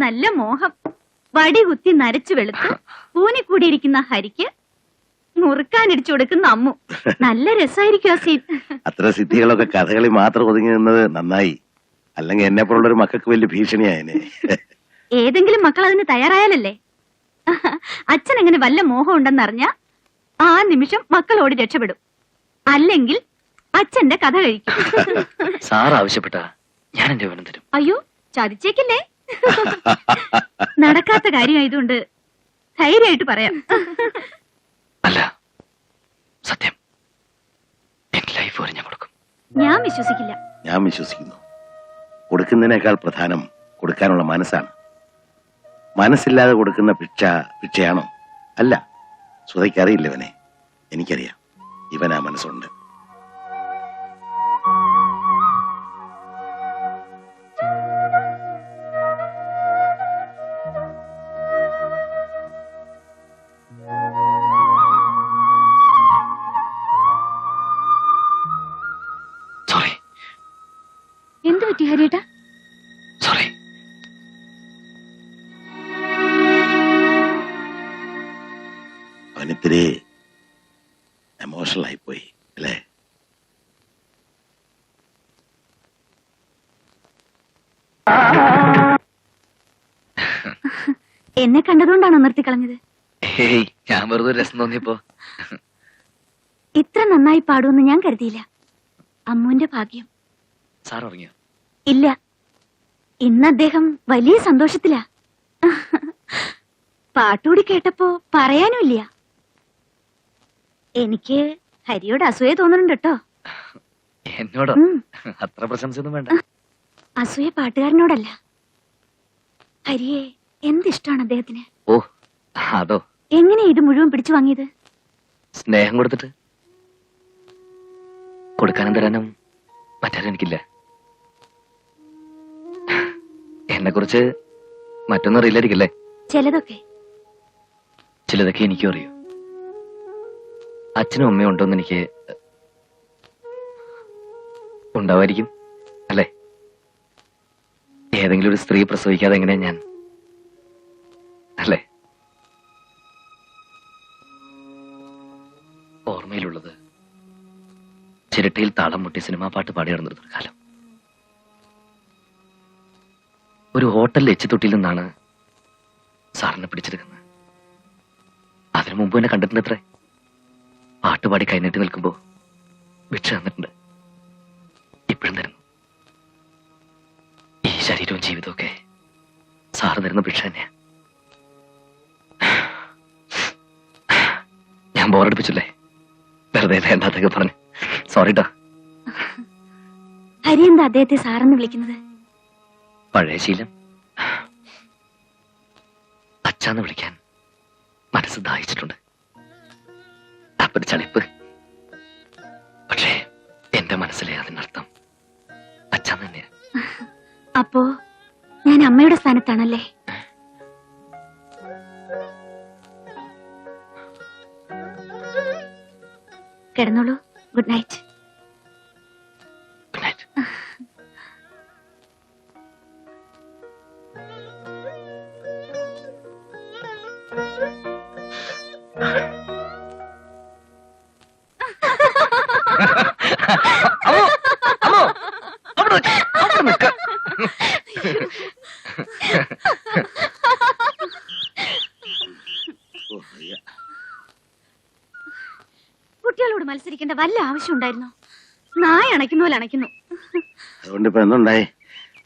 നല്ല മോഹം. വടി കുത്തി നരച്ചു വെളുത്ത് കൂനിക്കൂടിയിരിക്കുന്ന ഹരിക്ക് മുറുക്കാനിടിച്ചു കൊടുക്കുന്ന അമ്മു. നല്ല രസമായിരിക്കും ആ സീൻ. അത്ര സിദ്ധികളൊക്കെ കഥകളി മാത്രം ഒതുങ്ങി നിന്നത് നന്നായി. അല്ലെങ്കിൽ എന്നെ പോലുള്ളൊരു മക്കൾക്ക് വലിയ ഭീഷണിയായനെ. ഏതെങ്കിലും മക്കൾ അതിന് തയ്യാറായാലല്ലേ. അച്ഛൻ അങ്ങനെ വല്ല മോഹം ഉണ്ടെന്നറിഞ്ഞ ആ നിമിഷം മക്കൾ ഓടി രക്ഷപ്പെടും. അല്ലെങ്കിൽ അച്ഛന്റെ കഥ കഴിക്കും. സാർ ആവശ്യപ്പെട്ട ഞാൻ എന്റെ വിവരം തരും. അയ്യോ, ചതിച്ചേക്കില്ലേ. നടക്കാത്ത കാര്യമായതുകൊണ്ട് ധൈര്യമായിട്ട് പറയാം. അല്ല, സത്യം. എന്റെ ലൈഫ് വരെ ഞാൻ കൊടുക്കും. ഞാൻ വിശ്വസിക്കില്ല. ഞാൻ വിശ്വസിക്കുന്നു. കൊടുക്കുന്നതിനേക്കാൾ പ്രധാനം കൊടുക്കാനുള്ള മനസ്സാണ്. മനസ്സില്ലാതെ കൊടുക്കുന്ന ഭിക്ഷയാണോ? അല്ല. സുധയ്ക്കറിയില്ല ഇവനെ. എനിക്കറിയാം. ഇവനാ മനസ്സുണ്ട്. സോറി. എന്ത് പറ്റി ഹരിയേട്ടാ? സോറി. അവനിത്തിരി എമോഷണൽ ആയിപ്പോയി അല്ലേ? എന്നെ കണ്ടതുകൊണ്ടാണോ നിർത്തിക്കളഞ്ഞത്? ഞാൻ വെറുതെ രസം തോന്നിയപ്പോ. ഇത്ര നന്നായി പാടുമെന്ന് ഞാൻ കരുതിയില്ല. അമ്മുവിന്റെ ഭാഗ്യം. സാർ ഉറങ്ങിയോ? ഇല്ല, ഇന്ന് അദ്ദേഹം വലിയ സന്തോഷത്തിലാ. പാട്ടുകൂടി കേട്ടപ്പോ പറയാനുമില്ല. എനിക്ക് ഹരിയോട് അസൂയ തോന്നുന്നുണ്ട് കേട്ടോ. എന്നോടോ? അത്ര പ്രശംസയൊന്നും വേണ്ട. അസൂയ പാട്ടുകാരനോടല്ല, ഹരിയെ എന്തിഷ്ടാണ് അദ്ദേഹത്തിന്. ഓ, അതോ? എങ്ങനെയാ ഇത് മുഴുവൻ പിടിച്ചു വാങ്ങിയത്? സ്നേഹം കൊടുത്തിട്ട്. കൊടുക്കാനും തരാനും മറ്റാരും എനിക്കില്ല. എന്നെ കുറിച്ച് മറ്റൊന്നും അറിയില്ലായിരിക്കല്ലേ? ചിലതൊക്കെ. ചിലതൊക്കെ എനിക്കും അറിയൂ. അച്ഛനും അമ്മയും ഉണ്ടോന്ന് എനിക്ക് ഉണ്ടാവായിരിക്കും അല്ലേ? ഏതെങ്കിലും ഒരു സ്ത്രീ പ്രസവിക്കാതെ എങ്ങനെയാ ഞാൻ, അല്ലേ? ഓർമ്മയിലുള്ളത് ചിരട്ടയിൽ താളം മുട്ടി സിനിമാ പാട്ട് പാടി നടന്നിരുന്നൊരു കാലം. ഒരു ഹോട്ടലിൽ എച്ചിത്തൊട്ടിയിൽ നിന്നാണ് സാറിനെ പിടിച്ചെടുക്കുന്നത്. അതിനു മുമ്പ് എന്നെ കണ്ടിട്ടുണ്ട്. അത്രേ പാട്ടുപാടി കൈനീട്ടി നിൽക്കുമ്പോ ഭിക്ഷ തന്നിട്ടുണ്ട്. ഇപ്പോഴും തരുന്നു. ഈ ശരീരവും ജീവിതവും ഒക്കെ സാറ് തരുന്ന ഭിക്ഷ തന്നെയാ. ഞാൻ ബോറടിപ്പിച്ചില്ലേ? വെറുതെ വേണ്ടാത്തൊക്കെ പറഞ്ഞു. സോറിട്ടോ. ഹരി എന്താ അദ്ദേഹത്തെ സാറെന്ന് വിളിക്കുന്നത്? പഴയ ശീലം. അച്ഛാന്ന് വിളിക്കാൻ മനസ്സ് ദാഹിച്ചിട്ടുണ്ട്. അപ്പൊരു ചളിപ്പ്. പക്ഷേ എന്റെ മനസ്സിലെ അതിനർത്ഥം അച്ഛാന്ന് തന്നെയാ. അപ്പോ ഞാൻ അമ്മയുടെ സ്ഥാനത്താണല്ലേ? കിടന്നോളൂ. Good night. Good night. കുട്ടികളോട് മത്സരിക്കേണ്ട വല്ല ആവശ്യം ഉണ്ടായിരുന്നോ? നായ അണയ്ക്കുന്ന പോലെ അണയ്ക്കുന്നു. അതുകൊണ്ട് ഇപ്പൊ എന്തുണ്ടായി?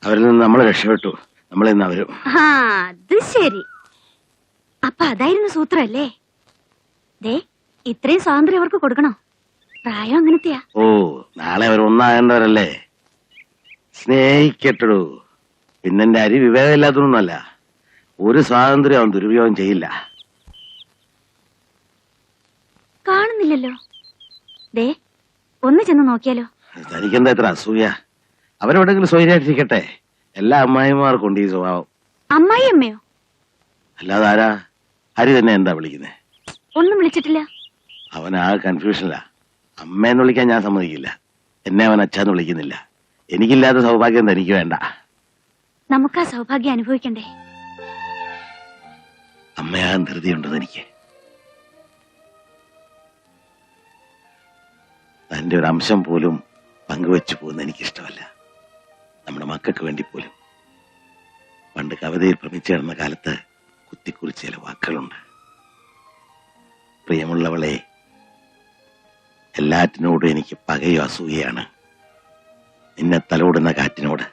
അവരിൽ നിന്ന് നമ്മൾ രക്ഷപ്പെട്ടു. നമ്മളിന്ന് അവരും. അത് ശരി. അപ്പൊ അതായിരുന്നു സൂത്രല്ലേ? ദേ, ഇത്രയും സ്വാതന്ത്ര്യം അവർക്ക് കൊടുക്കണോ? പ്രായം അങ്ങനത്തെയാ. ഓ, നാളെ അവർ ഒന്നാകേണ്ടവരല്ലേ? സ്നേഹിക്കട്ടു. പിന്നെന്റെ അരി വിവേകമില്ലാത്തതൊന്നുമല്ല. ഒരു സ്വാതന്ത്ര്യം അവൻ ദുരുപയോഗം ചെയ്യില്ല. കാണുന്നില്ലല്ലോ. ദേ, ഒന്ന് ചെന്ന് നോക്കിയാലോ? തനിക്കെന്താ ഇത്ര അസൂയ? അവരെവിടെങ്കിലും സ്വൈര്യമായിട്ടിരിക്കട്ടെ. എല്ലാ അമ്മായിമാർക്കും ഉണ്ട് ഈ സ്വഭാവം. അമ്മായി അമ്മയോ? അല്ലാതെ ആരാ? ഹരി തന്നെ എന്താ വിളിക്കുന്നേ? ഒന്നും വിളിച്ചിട്ടില്ല. അവൻ ആ കൺഫ്യൂഷനിലാ. അമ്മയെന്ന് വിളിക്കാൻ ഞാൻ സമ്മതിക്കില്ല. എന്നെ അവൻ അച്ഛന്ന് വിളിക്കുന്നില്ല. എനിക്കില്ലാത്ത സൗഭാഗ്യം തനിക്ക് വേണ്ട. നമുക്ക് ആ സൗഭാഗ്യം അനുഭവിക്കണ്ടേ? അമ്മയാകാൻ ധൃതിയുണ്ട് തനിക്ക്. തന്റെ ഒരു അംശം പോലും പങ്കുവെച്ചു പോകുന്ന എനിക്കിഷ്ടമല്ല. നമ്മുടെ മക്കൾക്ക് വേണ്ടി പോലും. പണ്ട് കവിതയിൽ ഭ്രമിച്ചു കിടന്ന കാലത്ത് കുത്തിക്കുറിച്ച ചില വാക്കുകളുണ്ട്. പ്രിയമുള്ളവളെ, എല്ലാറ്റിനോടും എനിക്ക് പകയോ അസൂയയാണ്. നിന്നെ തലോടുന്ന കാറ്റിനോട്,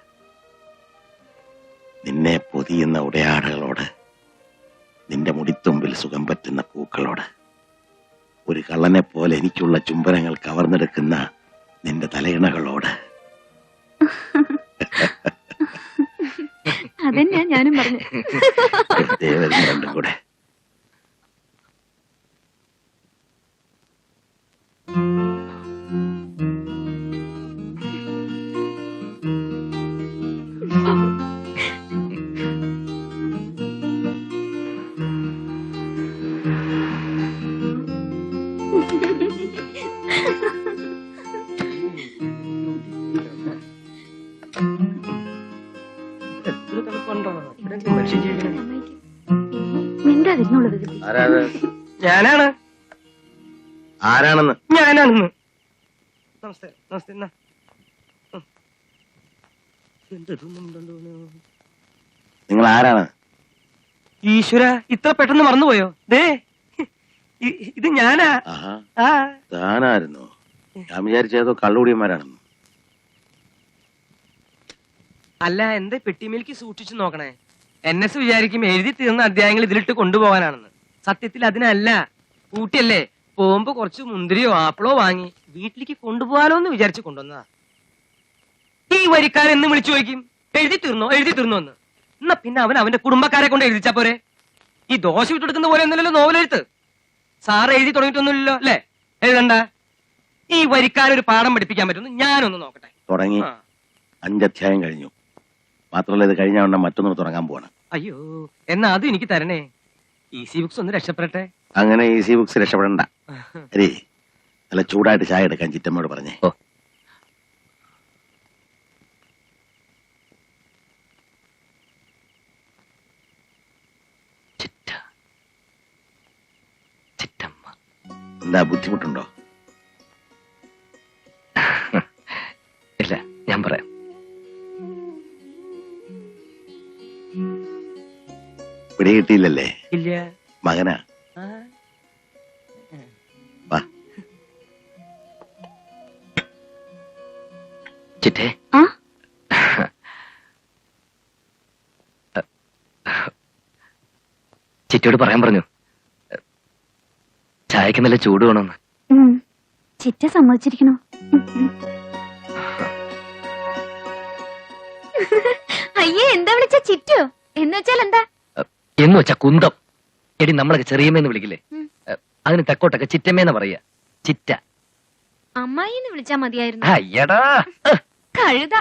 നിന്നെ പൊതിയുന്ന ഉടയാടകളോട്, നിന്റെ മുടിത്തുമ്പിൽ സുഖം പറ്റുന്ന പൂക്കളോട്, ഒരു കള്ളനെ പോലെ എനിക്കുള്ള ചുംബനങ്ങൾ കവർന്നെടുക്കുന്ന നിന്റെ തലയിണകളോട്. അതെന്നാ ഞാനും പറഞ്ഞു. രണ്ടും കൂടെ മിണ്ടാതിരുന്നോളൂ വികൃതി. ഞാനാണ് ആരാണെന്ന് ഞാനാണെന്ന് നമസ്തേ നമസ്തേ എന്നാ. നിങ്ങൾ ആരാണ്? ഈശ്വര, ഇത്ര പെട്ടെന്ന് മറന്നുപോയോ? ദേ ഇത് ഞാനാ. ആഹാ, ആ താനായിരുന്നു. ഞാൻ വിചാരിച്ചതോ കള്ളുകൂടിയന്മാരാണെന്ന്. അല്ല, എന്റെ പെട്ടിമേലേക്ക് സൂക്ഷിച്ചു നോക്കണേ. NS വിചാരിക്കും എഴുതി തീർന്ന അധ്യായങ്ങൾ ഇതിലിട്ട് കൊണ്ടുപോകാനാണെന്ന്. സത്യത്തിൽ അതിനല്ല. ഊട്ടിയല്ലേ, പോകുമ്പോ കുറച്ച് മുന്തിരിയോ ആപ്പിളോ വാങ്ങി വീട്ടിലേക്ക് കൊണ്ടുപോകാലോ എന്ന് വിചാരിച്ചു കൊണ്ടുവന്നതാ. ഈ വരിക്കാരൻ എന്ന് വിളിച്ചു ചോദിക്കും, എഴുതി തീർന്നോ എന്ന്. എന്നാ പിന്നെ അവൻ അവന്റെ കുടുംബക്കാരെ കൊണ്ട് എഴുതിച്ചാ പോരെ. ഈ ദോശ വിട്ടെടുക്കുന്ന പോലെ ഒന്നുമല്ലോ നോവലെഴുത്ത്. സാറ് എഴുതി തുടങ്ങിയിട്ടൊന്നുമില്ലല്ലോ അല്ലേ? എഴുതണ്ട. ഈ വരിക്കാരൊരു പാഠം പഠിപ്പിക്കാൻ പറ്റുമെന്ന് ഞാനൊന്ന് നോക്കട്ടെ. തുടങ്ങി. 5 അധ്യായം കഴിഞ്ഞു. മാത്രമല്ല, ഇത് കഴിഞ്ഞ ഉടനെ മറ്റൊന്ന് തുടങ്ങാൻ പോവാണ്. അയ്യോ, എന്നാ അതും എനിക്ക് തരണേ. ഈസി ബുക്സ് ഒന്ന് രക്ഷപ്പെടട്ടെ. അങ്ങനെ ഈസി ബുക്സ് രക്ഷപ്പെടണ്ട. അരേ, നല്ല ചൂടായിട്ട് ചായ എടുക്കാൻ ചിറ്റമ്മയോട് പറഞ്ഞേ. ഓ. ചിറ്റ ചിറ്റമ്മ. എന്താ ബുദ്ധിമുട്ടുണ്ടോ? ഇല്ല, ഞാൻ പറയാം. പിടികിട്ടിയില്ലല്ലേ? ഇല്ല. മകനാ. ആ. വാ. ചിറ്റേ, ആ ചിറ്റയോട് പറയാൻ പറഞ്ഞു. ചായക്ക് നല്ല ചൂട് വേണമെന്ന്. ചിറ്റ സമ്മതിച്ചിരിക്കണോ? അയ്യേ, എന്താ വിളിച്ച ചിറ്റോ? എന്ന് വെച്ചാൽ എന്താ? എന്ന് വെച്ചാ കുന്തം. എടി, നമ്മളൊക്കെ ചെറിയമ്മേന്ന് വിളിക്കില്ലേ? അതിന് തെക്കോട്ടൊക്കെ ചിറ്റമ്മേന്ന് പറയാ. ചിറ്റ. അമ്മായിന്ന് വിളിച്ചാ മതിയായിരുന്നു. അയ്യടാ, കഴുത.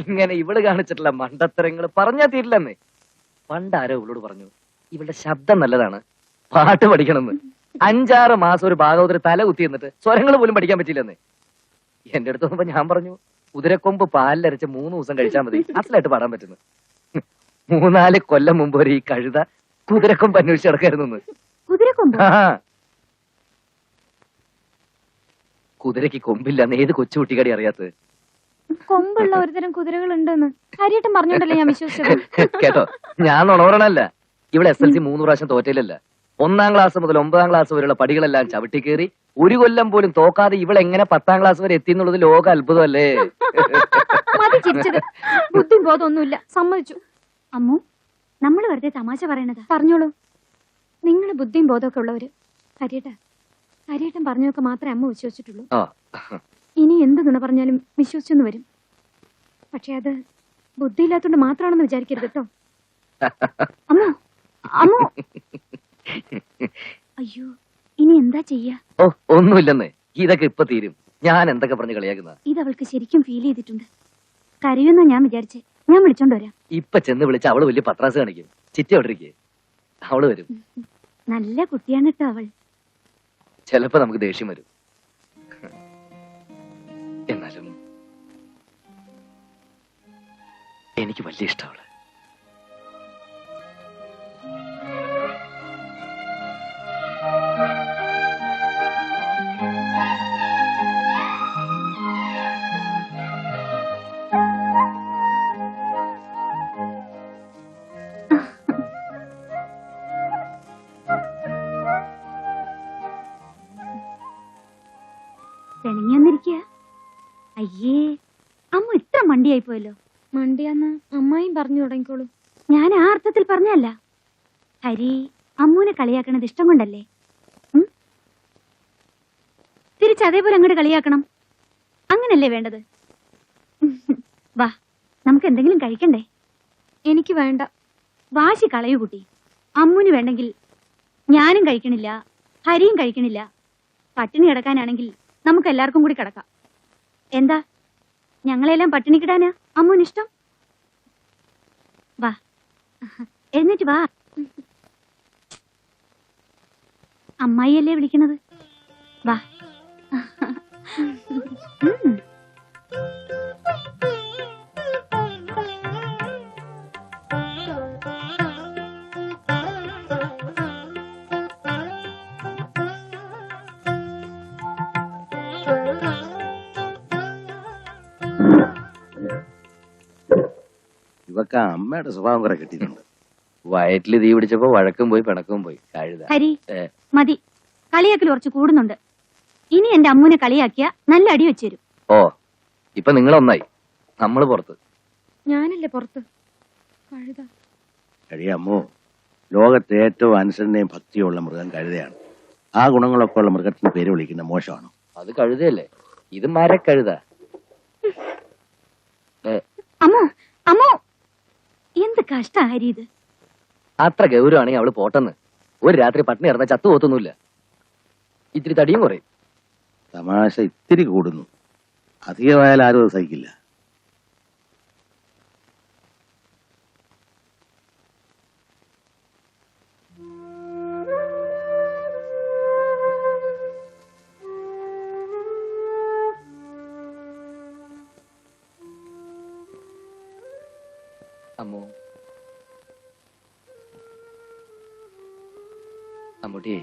ഇങ്ങനെ ഇവള് കാണിച്ചിട്ടുള്ള മണ്ടത്തരങ്ങൾ പറഞ്ഞാ തീരില്ലെന്ന്. പണ്ടാരോ ഇവളോട് പറഞ്ഞു, ഇവളുടെ ശബ്ദം നല്ലതാണ്, പാട്ട് പഠിക്കണമെന്ന്. 5-6 മാസം ഒരു ഭാഗവതര് തല കുത്തി എന്നിട്ട് സ്വരങ്ങൾ പോലും പഠിക്കാൻ പറ്റില്ലെന്ന്. എന്റെ അടുത്ത് വന്നപ്പോ ഞാൻ പറഞ്ഞു, കുതിരക്കൊമ്പ് പാലിലരച്ച് 3 ദിവസം കഴിച്ചാൽ മതി, അസലായിട്ട് പാടാൻ പറ്റുന്നു. 3-4 കൊല്ലം മുമ്പ് വരെ ഈ കഴുത കുതിരക്കൊമ്പ് അന്വേഷിച്ച് നടക്കായിരുന്നു. കുതിരക്കൊമ്പ്? കുതിരക്ക് കൊമ്പില്ലെന്ന് ഏത് കൊച്ചുകുട്ടിക്കാടി അറിയാത്തത്? കൊമ്പുള്ള ഒരുതരം കുതിരകൾ ഉണ്ടെന്ന് കാര്യമായിട്ടും പറഞ്ഞോണ്ടല്ലേ ഞാൻ വിശ്വസിച്ചത്. കേട്ടോ, ഞാൻ നുണവറണല്ല. ഇവിടെ SLC 3 പ്രാവശ്യം തോറ്റയിലല്ല. 1-ാം ക്ലാസ് മുതൽ 9-ാം ക്ലാസ് വരെയുള്ള പടികളെല്ലാം ചവിട്ടി കയറി 1 കൊല്ലം പോലും തോക്കാതെ ഇവളെങ്ങനെ 10-ാം ക്ലാസ് വരെ എത്തി എന്നുള്ളത് ലോക അത്ഭുതമല്ലേ? മതി ചിരിച്ചത്. ബുദ്ധി ബോധമൊന്നുമില്ല, സമ്മതിച്ചു. അമ്മു, നമ്മൾ വെറുതെ തമാശ പറയണതാ. പറഞ്ഞോളൂ. നിങ്ങൾ ബുദ്ധിയും ബോധമൊക്കെ ഉള്ളവര്. കാര്യേട്ടൻ പറഞ്ഞൊക്കെ മാത്രമേ അമ്മ വിശ്വസിച്ചിട്ടുള്ളൂ. ഇനി എന്ത് നുണ പറഞ്ഞാലും വിശ്വസിച്ചെന്ന് വരും. പക്ഷെ അത് ബുദ്ധിയില്ലാത്തോണ്ട് മാത്രമാണെന്ന് വിചാരിക്കരുത് കേട്ടോ. അമ്മോ, അമ്മോ. അയ്യോ, ഇനി എന്താ ചെയ്യാ? ഓ, ഒന്നുമില്ലെന്ന്. ഇതൊക്കെ ഇപ്പൊ തീരും. ഞാൻ എന്തൊക്കെ പറഞ്ഞ് കളിയാക്കുന്ന? ഇത് അവൾക്ക് ശരിക്കും ഫീൽ ചെയ്തിട്ടുണ്ട്. കരയുന്ന ഞാൻ വിചാരിച്ചേ. ഞാൻ വിളിച്ചോണ്ട് വരാം. ഇപ്പൊ ചെന്ന് വിളിച്ച അവള് വലിയ പത്രാസ് കാണിക്കും. ചിറ്റി അവിടെ ഇരിക്കേ, അവള് വരും. നല്ല കുട്ടിയാണ് കേട്ടോ അവൾ. ചിലപ്പോ നമുക്ക് ദേഷ്യം വരും. എന്നാലും എനിക്ക് വലിയ ഇഷ്ടം അവള്. പിണങ്ങിയൊന്നിരിക്കുക. അയ്യേ, അമ്മ ഇത്ര മണ്ടിയായി പോയല്ലോ. മണ്ടിയാന്ന് അമ്മായും പറഞ്ഞു തുടങ്ങിക്കോളൂ. ഞാൻ ആ അർത്ഥത്തിൽ പറഞ്ഞല്ല. ഹരി അമ്മൂനെ കളിയാക്കണത് ഇഷ്ടം കൊണ്ടല്ലേ? തിരിച്ചതേപോലെ അങ്ങോട്ട് കളിയാക്കണം. അങ്ങനല്ലേ വേണ്ടത്? വാ, നമുക്ക് എന്തെങ്കിലും കഴിക്കണ്ടേ? എനിക്ക് വേണ്ട. വാശി കളയൂ കുട്ടി. അമ്മൂന് വേണ്ടെങ്കിൽ ഞാനും കഴിക്കണില്ല, ഹരിയും കഴിക്കണില്ല. പട്ടിണി കിടക്കാനാണെങ്കിൽ നമുക്ക് എല്ലാവർക്കും കൂടി കിടക്കാം. എന്താ, ഞങ്ങളെല്ലാം പട്ടിണി കിടാനാ അമ്മൂന് ഇഷ്ടം? വാ, എന്നിട്ട് വാ. അമ്മായിയല്ലേ വിളിക്കണത്? വാ. ഇവക്ക് അമ്മയുടെ സ്വഭാവം കുറെ കിട്ടിയിട്ടുണ്ട്. വയറ്റില് തീ പിടിച്ചപ്പോ വഴക്കും പോയി പിണക്കവും പോയി. കഴുത. ഹരി, മതി. കളിയാക്കൽ കുറച്ച് കൂടുന്നുണ്ട്. ഇനി എന്റെ അമ്മൂനെ കളിയാക്കിയ നല്ല അടി വെച്ചു തരും. ഓ, ഇപ്പൊ നിങ്ങളൊന്നായി, നമ്മള് പുറത്ത്. ഞാനല്ലേ പുറത്ത്? കഴുത. കഴിയാമോ, ലോകത്തെ ഏറ്റവും അനുസരണയും ഭക്തിയുള്ള മൃഗം കഴുതയാണ്. ആ ഗുണങ്ങളൊക്കെ ഉള്ള മൃഗത്തിന് പേര് വിളിക്കുന്ന മോശമാണോ? അത് കഴുതയല്ലേ, ഇത് മരക്കഴുത. അമ്മോ, അമ്മോ, എന്ത് കഷ്ട ഹരി ഇത്. അത്ര ഗൗരവാണെങ്കിൽ അവള് പോട്ടെന്ന്. ഒരു രാത്രി പട്ടിണി ഇറന്ന ചത്തു പോത്തൊന്നുമില്ല. ഇത്തിരി തടിയും കുറയും. തമാശ ഇത്തിരി കൂടുന്നു. അധികമായാൽ ആരും അത് സഹിക്കില്ല. അമ്മോ, അമ്മൂട്ടിയെ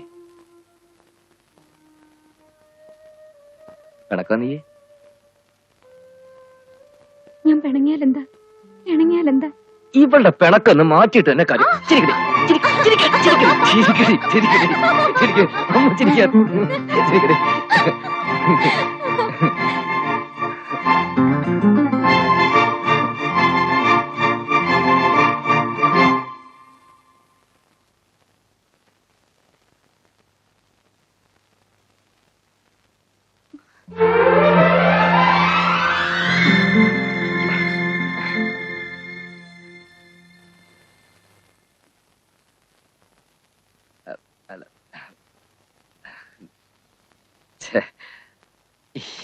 പിണക്കാ നീ? ഞാൻ പിണങ്ങിയാലെന്താ? പിണങ്ങിയാലെന്താ? ഇവളുടെ പിണക്കൊന്ന് മാറ്റിയിട്ട് എന്നെ കാര്യം. ചിരിക്കടി, ചിരിക്കടി, ചിരിക്കടി, ചിരിക്കടി, ചിരിക്കടി, അമ്മ ചിരിക്കാ. ചിരിക്കടി.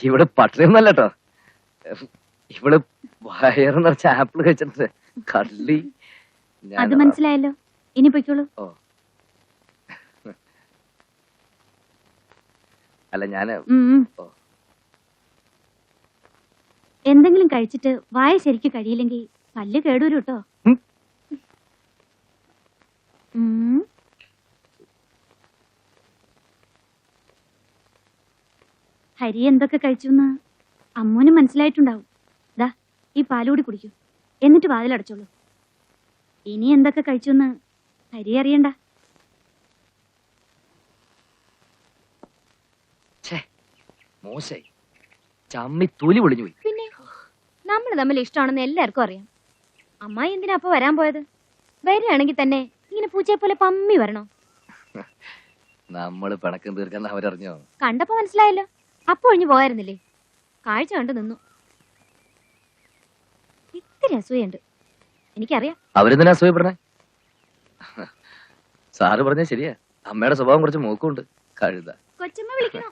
ഇവിടെ പട്ടിണിയൊന്നല്ല കേട്ടോ. ഇവിടെ വയറ് നിറച്ച ആപ്പിൾ കഴിച്ചിട്ട് കള്ളി. അത് മനസ്സിലായല്ലോ. ഇനി പൊയ്ക്കോളൂ. ഓ, അല്ല ഞാന് എന്തെങ്കിലും കഴിച്ചിട്ട് വായ ശരിക്ക് കഴിയില്ലെങ്കിൽ പല്ല് കേടൂരും കേട്ടോ. ഹരി എന്തൊക്കെ കഴിച്ചുന്ന് അമ്മൂന് മനസ്സിലായിട്ടുണ്ടാവും. ദാ, ഈ പാലുകൂടി കുടിക്കൂ, എന്നിട്ട് വാതിലടച്ചോളൂ. ഇനി എന്തൊക്കെ കഴിച്ചുന്ന് ഹരി അറിയണ്ട. മോശമായി, ചമ്മി തൊലി പൊളിഞ്ഞു പോയി. പിന്നെ നമ്മൾ തമ്മിൽ ഇഷ്ടമാണെന്ന് എല്ലാവർക്കും അറിയാം. അമ്മായി എന്തിനാ അപ്പൊ വരാൻ പോയത്? വരികയാണെങ്കിൽ തന്നെ ഇങ്ങനെ പൂച്ചയെ പോലെ പമ്മി വരണോ? നമ്മള് പിണക്കം തീർക്കാൻ അവരറിഞ്ഞോ? കണ്ടപ്പോ മനസ്സിലായല്ലോ. അപ്പൊ ഒഴിഞ്ഞു പോയായിരുന്നില്ലേ? കാഴ്ച കണ്ടു നിന്നു. ഇത്തിരി അസൂയുണ്ട്, എനിക്കറിയാം. അവരെന്തിനാ അസൂയപ്പെടണേ? സാറ് പറഞ്ഞ ശരിയാ, അമ്മയുടെ സ്വഭാവം കുറച്ച് മൂക്കുണ്ട്. കഴുത. കൊച്ചമ്മ വിളിക്കണോ?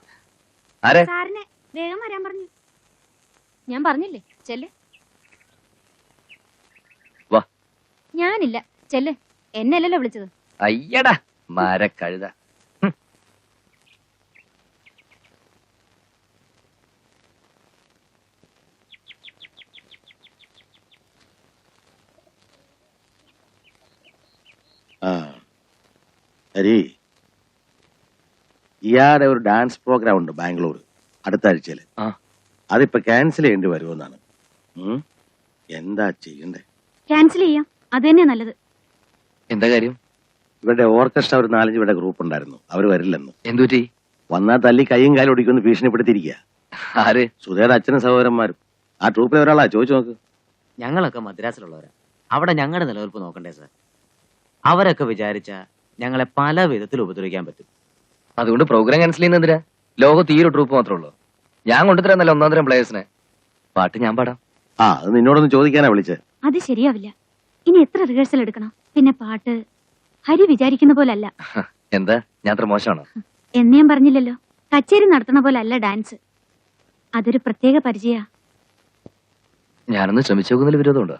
ആരെ? സാറിനെ വേഗം വരാൻ പറഞ്ഞു. ഞാൻ പറഞ്ഞില്ലേ, ചെല്ല്. വാ. ഞാനില്ല, ചെല്ല്. എന്നെയല്ലല്ലോ വിളിച്ചത്. അയ്യടാ മരക്കഴുത. ആ ഹരി, ഇയാളുടെ ഒരു ഡാൻസ് പ്രോഗ്രാം ഉണ്ട് ബാംഗ്ലൂർ അടുത്ത ആഴ്ചയില്. ആ. അതിപ്പോ ക്യാൻസൽ ചെയ്യേണ്ടി വരുമെന്നാണ്. എന്താ ചെയ്യണ്ടേ? ക്യാൻസൽ ചെയ്യാം, അത് തന്നെയാ നല്ലത്. എന്താ കാര്യം? ഇവരുടെ ഓർക്കസ്ട്ര ഒരു 4-5 പേരുടെ ഗ്രൂപ്പ് ഉണ്ടായിരുന്നു, അവര് വരില്ലെന്ന്. എന്തുപറ്റി? വന്നാൽ തല്ലി കൈയും കാലും ഒടിക്കുമെന്ന് ഭീഷണിപ്പെടുത്തിയിരിക്കുക. ആര്? സുധയുടെ അച്ഛനും സഹോദരന്മാരും. ആ ട്രൂപ്പിലെ ഒരാളാ, ചോദിച്ചു നോക്ക്. ഞങ്ങളൊക്കെ മദ്രാസിലുള്ളവരാ. അവിടെ ഞങ്ങളുടെ നിലനിൽപ്പ് നോക്കണ്ടേ സാർ? അവരൊക്കെ വിചാരിച്ച ഞങ്ങളെ പല വിധത്തിൽ ഉപദ്രവിക്കാൻ പറ്റും. അതുകൊണ്ട് പ്രോഗ്രാം ക്യാൻസൽ ചെയ്യുന്നതിനാ? ലോകത്ത് ഈ ഒരു ട്രൂപ്പ് മാത്രമേ ഉള്ളൂ. ഞാൻ കൊണ്ടുതരാന്നല്ല 1-2 പ്ലേയേഴ്സിനെ. പാട്ട് ഞാൻ പാടാം. ആ, അത് നിന്നോടൊന്ന് ചോദിക്കാനാ വിളിച്ചത്. അത് ശരിയാവില്ല. ഇനി എത്ര റിഹേഴ്സൽ എടുക്കണം? പിന്നെ പാട്ട് ഹരി വിചാരിക്കുന്ന പോലല്ല. എന്താ, ഞാൻ അത്ര മോശമാണോ? എന്ന് ഞാൻ പറഞ്ഞില്ലല്ലോ. കച്ചേരി നടത്തണ പോലെ അല്ല ഡാൻസ്. അതൊരു പ്രത്യേക പരിചയ. ഞാനൊന്ന് ശ്രമിച്ചു നോക്കുന്നതിൽ വിരോധമുണ്ടോ?